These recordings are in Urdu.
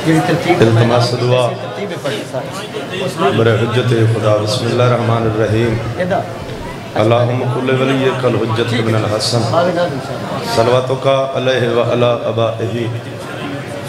التماس دعا برے حجت خدا بسم اللہ الرحمن الرحیم اللہم کل ولیک الحجت ابن الحسن صلواتک علیہ وعلا ابائہ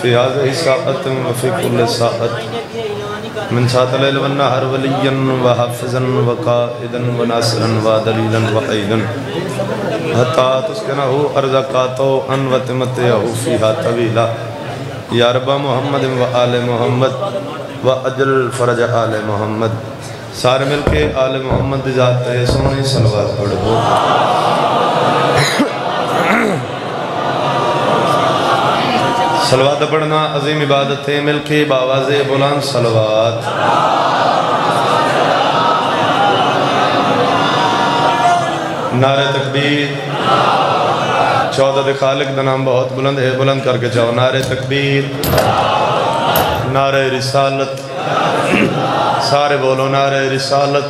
فی هذه ساعت وفی کل ساعت من ساعت اللیل والنہر ولیا وحافظا وقائدا وناصرا ودلیلا وحیدا حتی تسکنہ ارزقاتو ان وتمتعہ فیہا طویلا یا رب محمد و آل محمد و اجل فرج آل محمد سارے مل کے آل محمد ذات سونی صلوات پڑھو صلوات پڑھنا عظیم عبادت ہے مل کے باواز بلند صلوات نعرہ تکبیر چودہ دے خالق دا نام بہت بلند ہے بلند کر کے جاؤ نعرہ تکبیر نعرہ رسالت سارے بولو نعرہ رسالت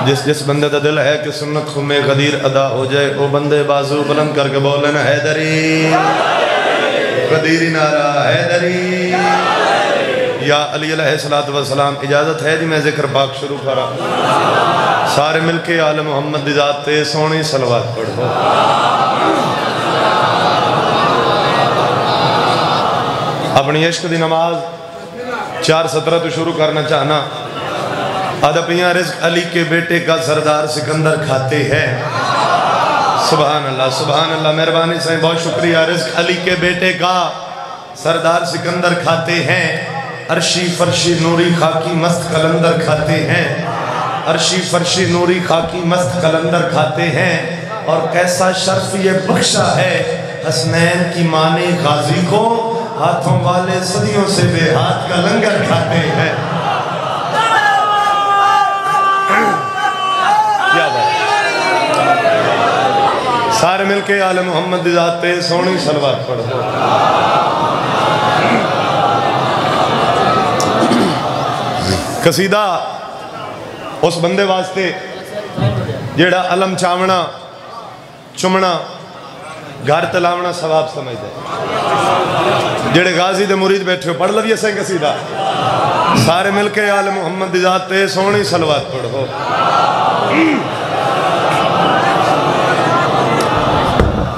جس بندے دا دل ہے کہ سنت خم غدیر ادا ہو جائے وہ بندے بازو بلند کر کے بولنا حیدری غدیری نعرہ حیدری یا علی علیہ السلام اجازت ہے جی میں ذکر پاک شروع کرا سارے مل کے آل محمد دی ذات سونی صلوات پڑھو اپنی عشق دی نماز 4:17 تو شروع کرنا چاہنا ادب یہاں رزق علی کے بیٹے کا سردار سکندر کھاتے ہیں سبحان اللہ مہربانی سے بہت شکریہ رزق علی کے بیٹے کا سردار سکندر کھاتے ہیں عرشی فرشی نوری خاکی مست قلندر کھاتے ہیں عرشی فرشی نوری خاکی مست قلندر کھاتے ہیں اور کیسا شرف یہ بخشا ہے حسنین کی ماں نے غازی کو ہاتھوں والے صدیوں سے بے ہاتھ کا لنگر کھاتے ہیں سارے مل کے آل محمد ذات سونی صلوات پڑھو قصیدہ اس بندے واسطے جیڑا علم چاونا چمنا گھر تلاونا ثواب سمجھ دے جیڑے غازی دے مرید بیٹھے ہو پڑھ لویے سے قصیدہ سارے مل کے آل محمد ذات سونی صلوات پڑھو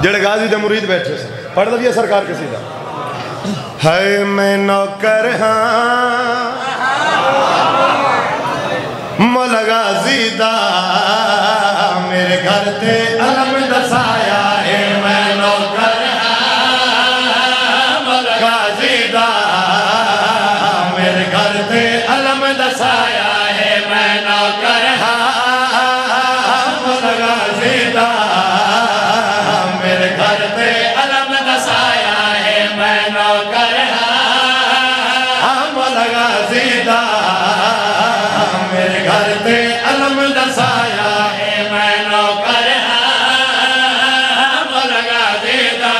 جیڑے غازی دے مرید بیٹھے سے پڑھ لویے سرکار قصیدہ ہے میں نوکر ہاں مولا غازی دا میرے گھر تے علم دسایا ہے میں نوکر ہاں مولا غازی دا میرے گھر تے علم دسایا ہے میں نوکر ہاں مولا غازی دا میرے گھر تے علم دسایا ہے میں نوکر ہاں مولا غازی دا میرے گھر تے علم دسایا ہے میں نوکر ہاں مولا غازی دا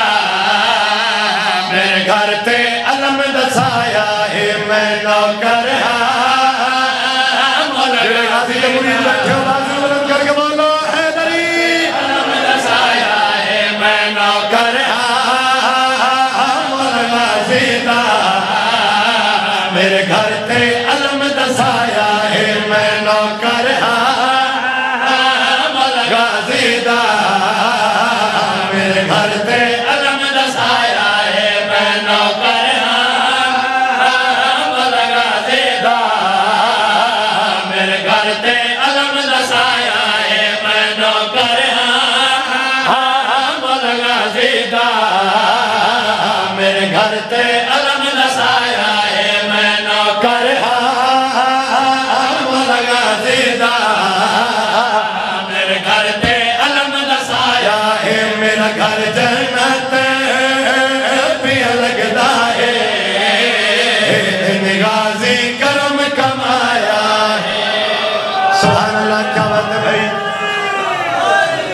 میرے گھر تے علم دسایا ہے میں نوکر ہاں مولا غازی دا مرید بیٹھے ہو بازو بلند کر کے بولو حیدری علم دسایا ہے میں نوکر ہاں مولا غازی دا میرے گھر تے علم دسایا ہے میں نوکر ہاں مولا غازی دا میرے گھر تے علم دسایا ہے میں نوکر ہاں مولا غازی دا میرے گھر تے علم دسایا ہے میں نوکر ہاں مولا غازی دا میرے گھر تے علم دسایا ہے میں نوکر ہاں مولا غازی دا میرے گھر تے علم دسایا ہے میرا گھر جنت پیا لگدا ہے غازی کرم کمایا ہے سبحان اللہ کیا بات ہے بھائی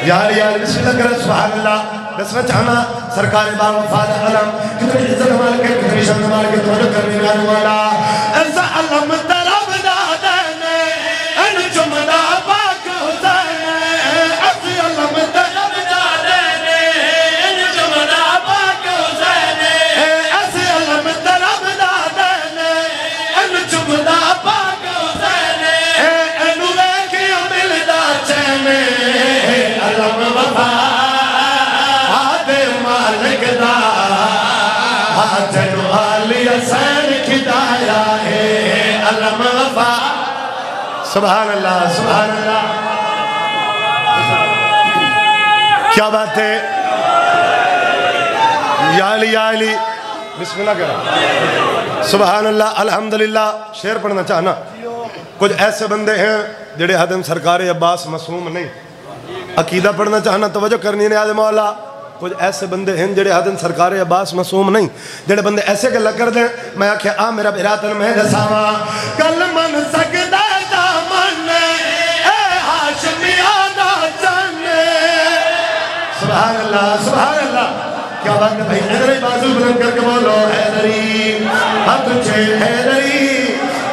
یار بسم اللہ کریں سبحان اللہ دسنا چاہنا سرکار باب وفاد علم کتنی عزت مال کے کتنی شمد مال کے توڑ کرنے گانے والا ایسا علم طرف دادنے ان چمدہ پاک حسین ایسی علم طرف دادنے ان چمدہ پاک حسین ایسی علم طرف سکتا تینو علی حسین کھدایا ہے علم وفا سبحان اللہ سبحان اللہ کیا بات ہے یا علی بسم اللہ کرا سبحان اللہ الحمدللہ شعر پڑھنا چاہنا کچھ ایسے بندے ہیں جڑے حدم سرکار عباس معصوم نہیں عقیدہ پڑھنا چاہنا توجہ کرنی نیاز مولا کچھ ایسے بندے ہیں جڑے حدن سرکار عباس معصوم نہیں جڑے بندے ایسے گلہ کر دیں میں آکھیا آ میرا براتن میں دساوا کل من سکدا دامن اے ہاشمیانہ جانے سبحان اللہ کیا بات ہے بھائی حیدری بازو بلند کر کے بولو حیدری ہاتھ اچھے حیدری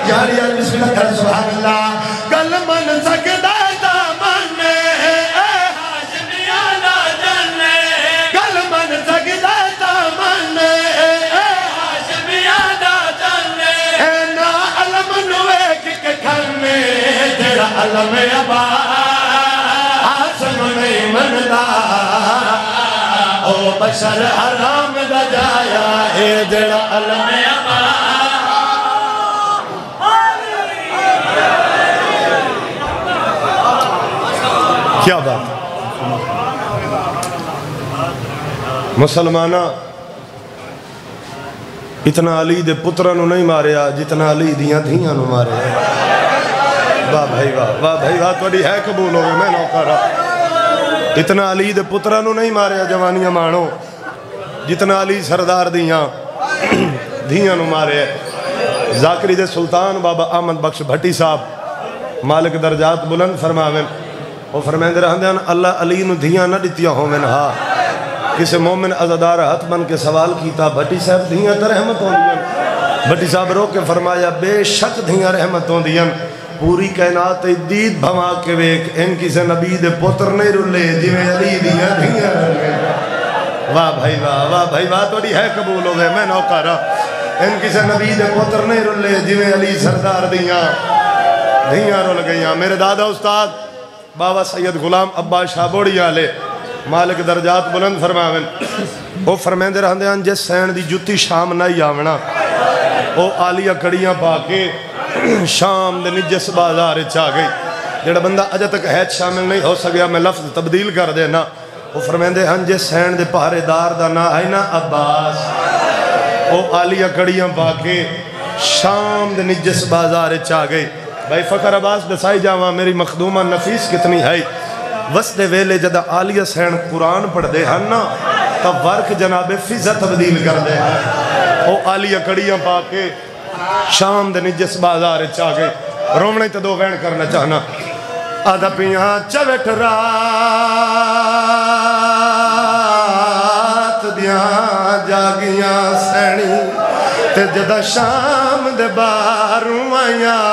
یاری بسم اللہ کر سبحان اللہ کل من سکدا دامن اے ہاشمیانہ جانے کل من سکدا دامن اے ہاشمیانہ جانے اے نا علم نوے کے کھنے جڑا علم ابا آسم نہیں مندا او بشر حرام دا جایا اے جڑا علم ابا کیا بات مسلمانہ اتنا علی دے پترانو نہیں ماریا جتنا علی دیاں دھیاں نو مارے واہ بھائی واہ توڑی ہے قبول ہوئے میں نوکا رہا اتنا علی دے پترانو نہیں ماریا جوانیاں مانو جتنا علی سردار دیاں دھیاں نو مارے ذاکری دے سلطان بابا احمد بخش بھٹی صاحب مالک درجات بلند فرماویں وہ فرمائیں دے رہن دیان اللہ علی نو دھیاں نہ دیتیا ہومن ہاں کسے مومن عزدار ہاتھ بن کے سوال کیتا بھٹی صاحب دھیاں تا رحمت ہوں دیاں بھٹی صاحب رو کے فرمایا بے شک دھیاں رحمت ہوں دیاں پوری کائنات دید بھما کے ویک ان کسے نبی دے پتر نہیں رلے جویں علی دھیاں رلے واہ بھائی واہ توڑی ہے قبول ہو گئے میں نوکا رہا ان کسے نبی دے پتر نہیں رلے جویں علی سردار دھیاں رل گئیاں میرے دادا استاد بابا سید غلام عباس شاہ بوڑی آلے مالک درجات بلند فرماویں وہ فرمائیں دے رہن دیان جس سین دی جتی شام نہیں آونا وہ آلیہ کڑیاں پاکے شام دے نجس بازار چاہ گئی جڑا بندہ اجا تک حید شامل نہیں ہو سکیا میں لفظ تبدیل کر دینا وہ فرمائیں دے ہن جس سین دے پہرے دار دا نا آئی نا عباس وہ آلیہ کڑیاں پاکے شام دے نجس بازار چاہ گئی بھائی فخر عباس دسائی جاواں میری مخدومہ نفیس کتنی ہے وسط ویلے جدہ آلیہ سین قرآن پڑھ دے ہن نا تب ورک جناب فضا تبدیل کر دے وہ آلیہ کڑیاں پاکے شام دے نجس بازار چاہ گئے رومنے تے دو وین کرنا چاہنا آدھا پیاں چوٹ رات دیاں جاگیاں سینی تے جدہ شام دے باروں آیاں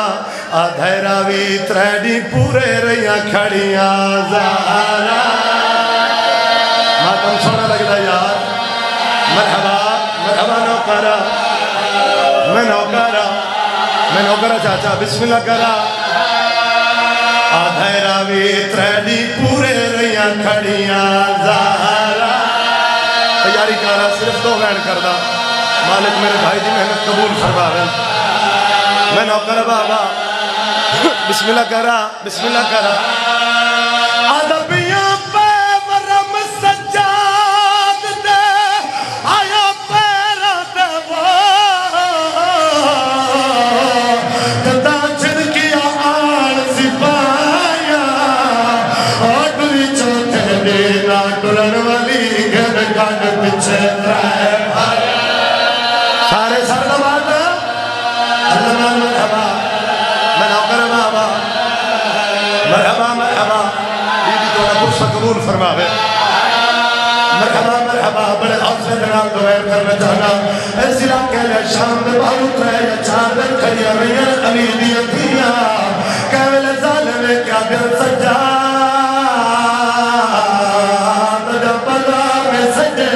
آدھا راوی تریڈی پورے رہیاں کھڑیاں زہارا ماتم سونا لگتا یار مرحبا نوکارا میں نوکرہ چاچا بسم اللہ کرا آدھا راوی تریڈی پورے رہیاں کھڑیاں زہارا تیاری کارا صرف دو غیر کردہ مالک میرے بھائی دی محنت قبول فرماویں میں نوکرہ بابا بسم اللہ کرا آدھا پیاں پہ ورم سجاد دے آیا پیرا دے وہ جدہ چھڑکیا آن سپایا آٹوی چوتے دینا ٹرن والی گھر کان پچھے رہے سارے سر دباتا اللہ مرحبا میں نوکر بابا مرحبا بیدی تو رب اس قبول فرماوے مرحبا بڑے حوصلے دنال دویر کرنا چاہنا ایسی علاقے لے شام دے بہت رہے یا چاندن کھڑیا رہیاں علی دیا دیا کہوے ظالمے کیا دل سجا تجا بازار میں سجے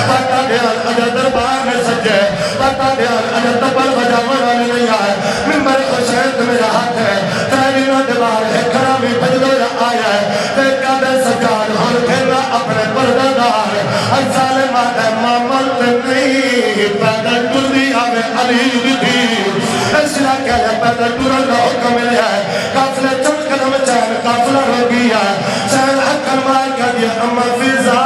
پتا دیار اجا دربار میں سجے پتا دیار اجا تبر بجا مرانے نہیں آئے ممبر خوشیت میرا ہاتھ ہے تیری نہ دیوار ہے کرامی بجدو یا آیا ہے دیکھا دے سجاد ہر پھیلا اپنے پردہ دار ہر سال مادہ مت نہیں پیدل ٹردی آوے علی دی اس علاقے میں پیدل ٹرن کا حکم ملیا ہے قافلہ چند قدم چین قافلہ ہو گیا سین حق مار کر دیا اما فضا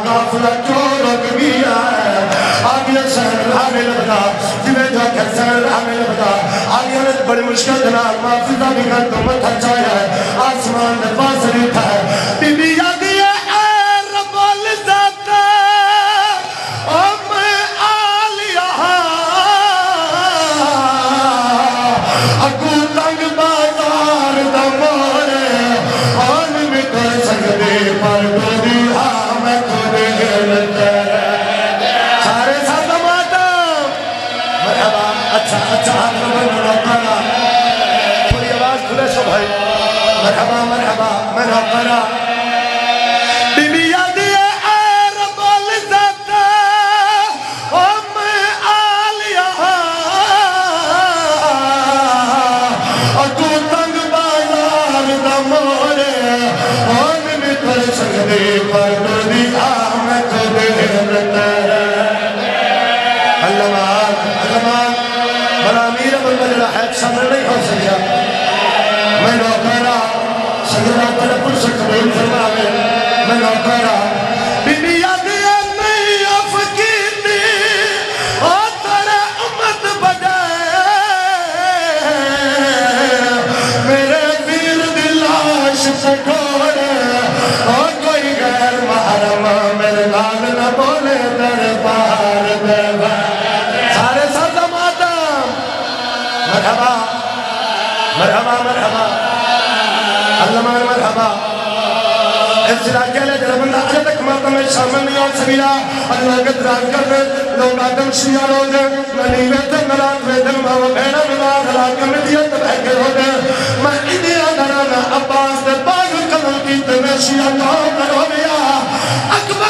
قافلہ چور ہو گیا ہے آگیا سین حامل بتا جنہیں جو کہ سین حامل بتا آگیا نے بڑی مشکل جناب ما فضا بھی کر تو مت ہچایا ہے آسمان میں فاصلی تھا ہے بی بی یادی ہے اے رب العزت ام آلیہ اگو تنگ بازار دا مورے آن میں کر سکتے پر تو دیا میں خودے گلتے سارے ساتھ ماتم مرحبا اچھا مرحبا پوری آواز کھلے سو بھائی مرحبا مرحبا مرحبا بی بی یادی ہے اے رب العزت ام آلیہ اگو تنگ بازار دا مورے آن میں کر سکتے پر تو دیا میں خودے گلتے علمان بلا امیر ابن مجلہ حید سامنے نہیں ہو سکیا میں نوکرہ سجدہ تلپل سے قبول فرماوے میں نوکرہ بی بی یادی نہیں افقیتی آتر امت بجائے میرے ویر دلاش سکھوڑے اور کوئی غیر محرم میرے لال نہ بولے دربار دے سارے ساتھ ماتم مرحبا مرحبا مرحبا علمان مرحبا اس علاقے لے جلے بندہ آج تک ماتم میں شامل نہیں اور سبیلہ اللہ قدران کر دے لوگ آدم شیعہ ہو دے منی ویدن ملات ویدن ماں بھینا ملات علاقہ میں دیت بہکر ہو دے میں انہیں آدھرانا عباس دے باغ قدم کی تمہیں شیعہ کہوں کر ہو گیا اکبر